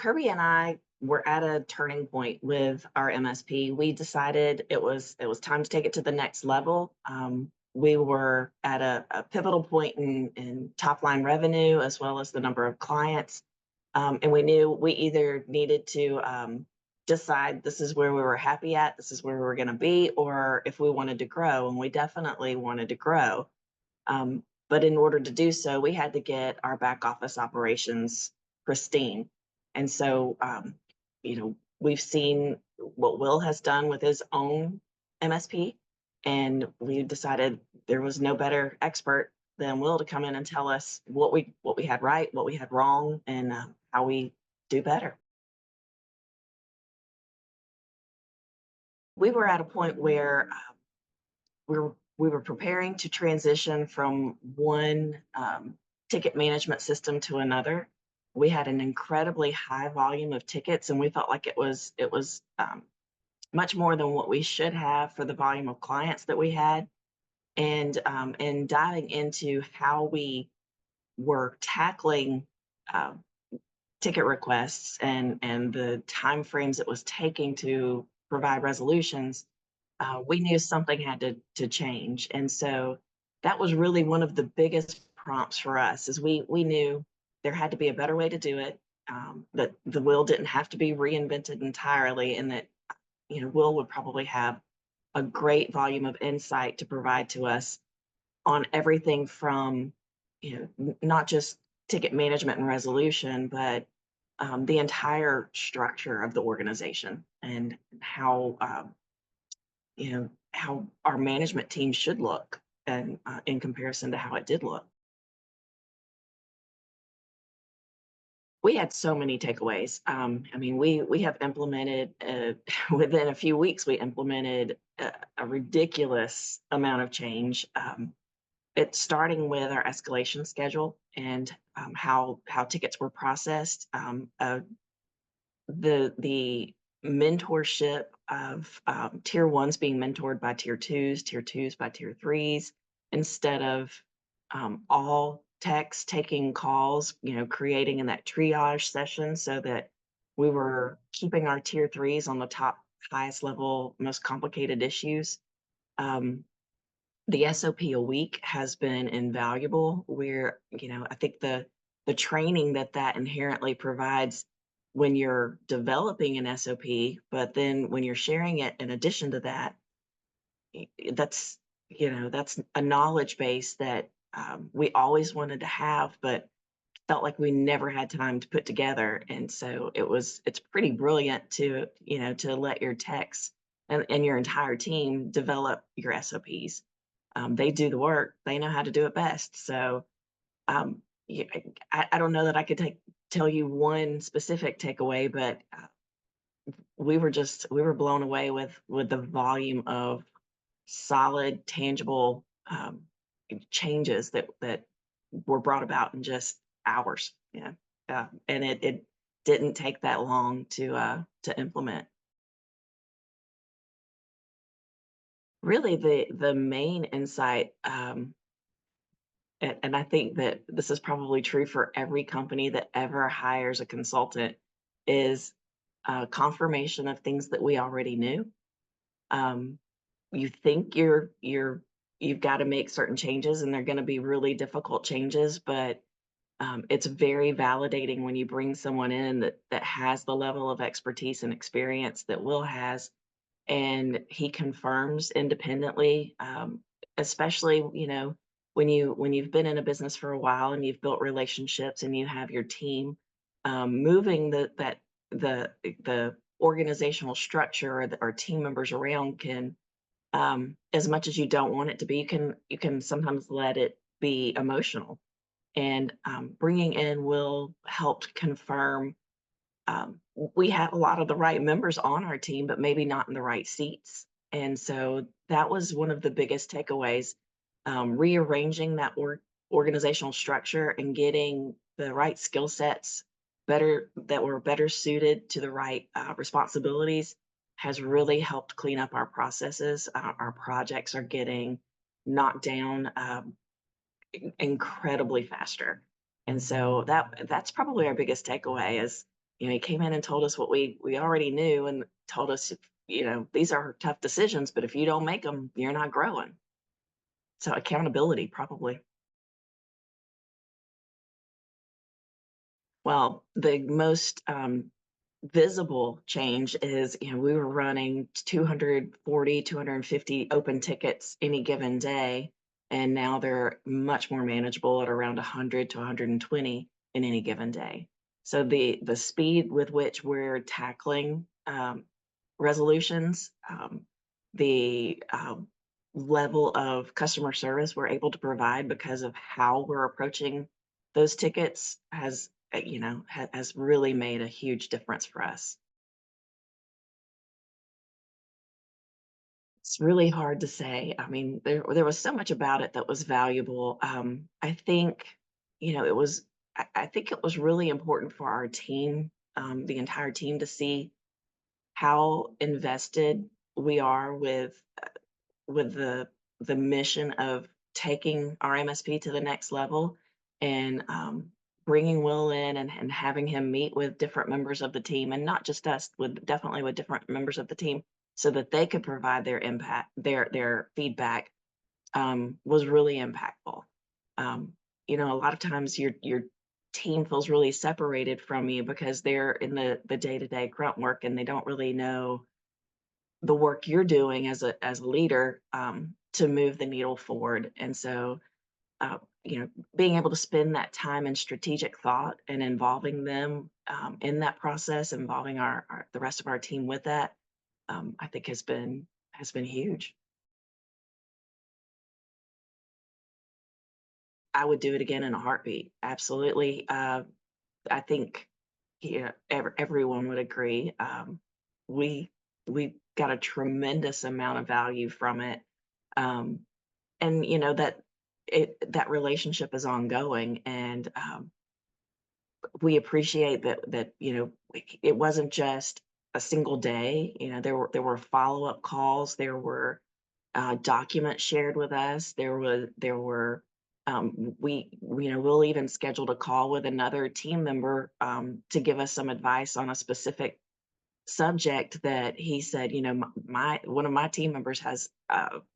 Kirby and I were at a turning point with our MSP. We decided it was time to take it to the next level. We were at a pivotal point in top line revenue as well as the number of clients, and we knew we either needed to decide this is where we were happy at, this is where we were going to be, or if we wanted to grow, and we definitely wanted to grow. But in order to do so, we had to get our back office operations pristine. And so, we've seen what Will has done with his own MSP, and we decided there was no better expert than Will to come in and tell us what we had right, what we had wrong, and how we do better. We were at a point where we were preparing to transition from one ticket management system to another. We had an incredibly high volume of tickets, and we felt like it was much more than what we should have for the volume of clients that we had. And diving into how we were tackling uh, ticket requests and the time frames it was taking to provide resolutions, we knew something had to change. And so that was really one of the biggest prompts for us is we knew there had to be a better way to do it, that the will didn't have to be reinvented entirely, and that Will would probably have a great volume of insight to provide to us on everything from not just ticket management and resolution, but the entire structure of the organization and how our management team should look and in comparison to how it did look. We had so many takeaways. I mean, we have implemented within a few weeks. We implemented a ridiculous amount of change. It's starting with our escalation schedule and how tickets were processed. The mentorship of tier ones being mentored by tier twos by tier threes, instead of all techs taking calls, creating in that triage session so that we were keeping our tier threes on the top, highest level, most complicated issues. Um, the SOP a week has been invaluable. I think the training that inherently provides when you're developing an SOP, but then when you're sharing it in addition to that, that's that's a knowledge base that we always wanted to have, but felt like we never had time to put together. And so it's pretty brilliant to let your techs and your entire team develop your SOPs. They do the work, they know how to do it best. So um, yeah, I don't know that I could tell you one specific takeaway, but we were blown away with the volume of solid, tangible changes that were brought about in just hours. Yeah, and it didn't take that long to implement. Really, the main insight, and I think that this is probably true for every company that ever hires a consultant, is confirmation of things that we already knew. Um, you think you've got to make certain changes, and they're going to be really difficult changes, but it's very validating when you bring someone in that has the level of expertise and experience that Will has, and he confirms independently, especially when you've been in a business for a while and you've built relationships and you have your team, moving the organizational structure or team members around can, as much as you don't want it to be, you can sometimes let it be emotional. And bringing in Will helped confirm we have a lot of the right members on our team, but maybe not in the right seats. And so that was one of the biggest takeaways, rearranging that organizational structure and getting the right skill sets that were better suited to the right responsibilities has really helped clean up our processes. Our projects are getting knocked down incredibly faster. And so that's probably our biggest takeaway is, he came in and told us what we already knew and told us, these are tough decisions, but if you don't make them, you're not growing. So accountability, probably. Well, the most visible change is, we were running 240, 250 open tickets any given day, and now they're much more manageable at around 100 to 120 in any given day. So the speed with which we're tackling resolutions, the level of customer service we're able to provide because of how we're approaching those tickets has really made a huge difference for us. It's really hard to say. I mean, there was so much about it that was valuable. I think, it was I think it was really important for our team, the entire team, to see how invested we are with the mission of taking our MSP to the next level and bringing Will in and having him meet with different members of the team, and not just us, with definitely with different members of the team, so that they could provide their impact, their feedback, was really impactful. Um, a lot of times your team feels really separated from you because they're in the day to day grunt work and they don't really know the work you're doing as a leader, to move the needle forward. And so, being able to spend that time in strategic thought and involving them in that process, involving the rest of our team with that, I think has been huge. I would do it again in a heartbeat. Absolutely. I think everyone would agree. We we got a tremendous amount of value from it. Um, and that relationship is ongoing, and we appreciate that it wasn't just a single day. There were follow-up calls, there were documents shared with us, there were we'll even scheduled a call with another team member to give us some advice on a specific subject that he said, my one of my team members has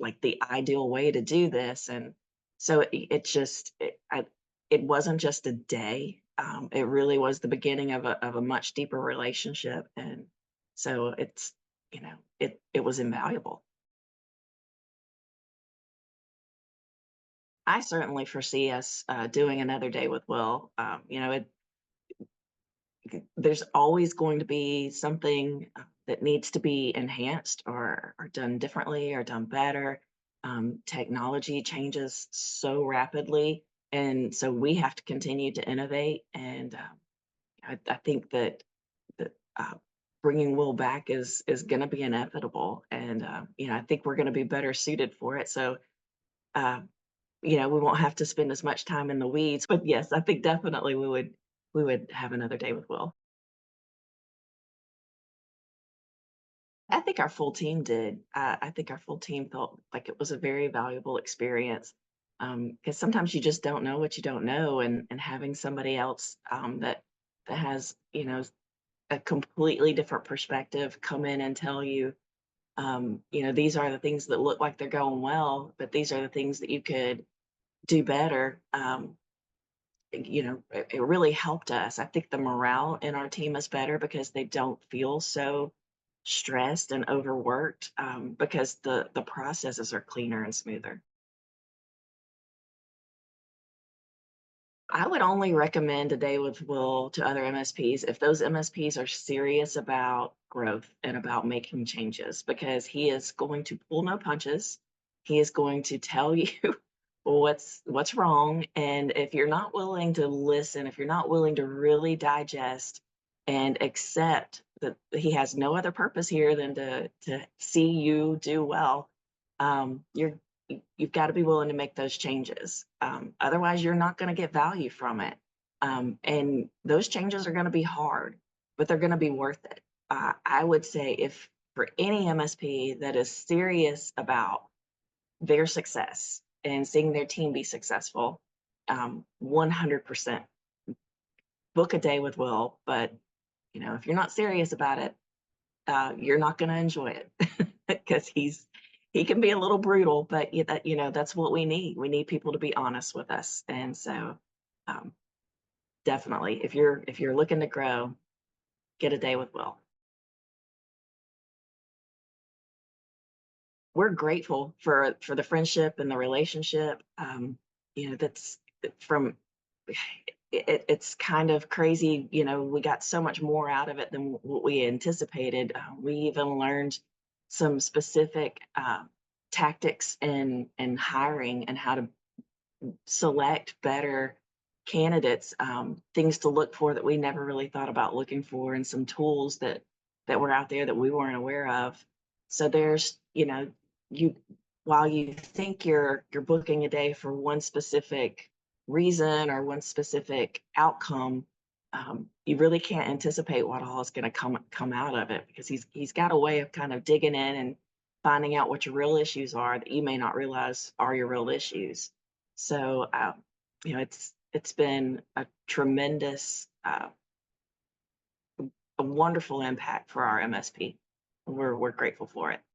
like the ideal way to do this. And so it wasn't just a day. It really was the beginning of a much deeper relationship. And so it was invaluable. I certainly foresee us doing another day with Will. There's always going to be something that needs to be enhanced or done differently or done better. Technology changes so rapidly, and so we have to continue to innovate. And I think that bringing Will back is going to be inevitable, and I think we're going to be better suited for it. So uh, we won't have to spend as much time in the weeds. But yes, I think definitely we would have another day with Will. I think our full team did. I think our full team felt like it was a very valuable experience, because sometimes you just don't know what you don't know, and having somebody else that has a completely different perspective come in and tell you, these are the things that look like they're going well, but these are the things that you could do better. It really helped us. I think the morale in our team is better because they don't feel so stressed and overworked, because the processes are cleaner and smoother. I would only recommend a day with Will to other MSPs if those MSPs are serious about growth and about making changes, because he is going to pull no punches. He is going to tell you what's wrong, and if you're not willing to listen, if you're not willing to really digest and accept that he has no other purpose here than to see you do well, you've got to be willing to make those changes. Otherwise, you're not going to get value from it. And those changes are going to be hard, but they're going to be worth it. I would say, if for any MSP that is serious about their success and seeing their team be successful, 100% book a day with Will. But if you're not serious about it, you're not going to enjoy it because he can be a little brutal, but that's what we need. We need people to be honest with us, and so um, definitely, if you're looking to grow, get a day with Will. We're grateful for the friendship and the relationship. That's from it's kind of crazy. We got so much more out of it than what we anticipated. We even learned some specific tactics in hiring and how to select better candidates, things to look for that we never really thought about looking for, and some tools that were out there that we weren't aware of. So there's, you while you think you're booking a day for one specific reason or one specific outcome, you really can't anticipate what all is going to come out of it, because he's got a way of kind of digging in and finding out what your real issues are that you may not realize are your real issues. So, it's been a tremendous, a wonderful impact for our MSP. We're grateful for it.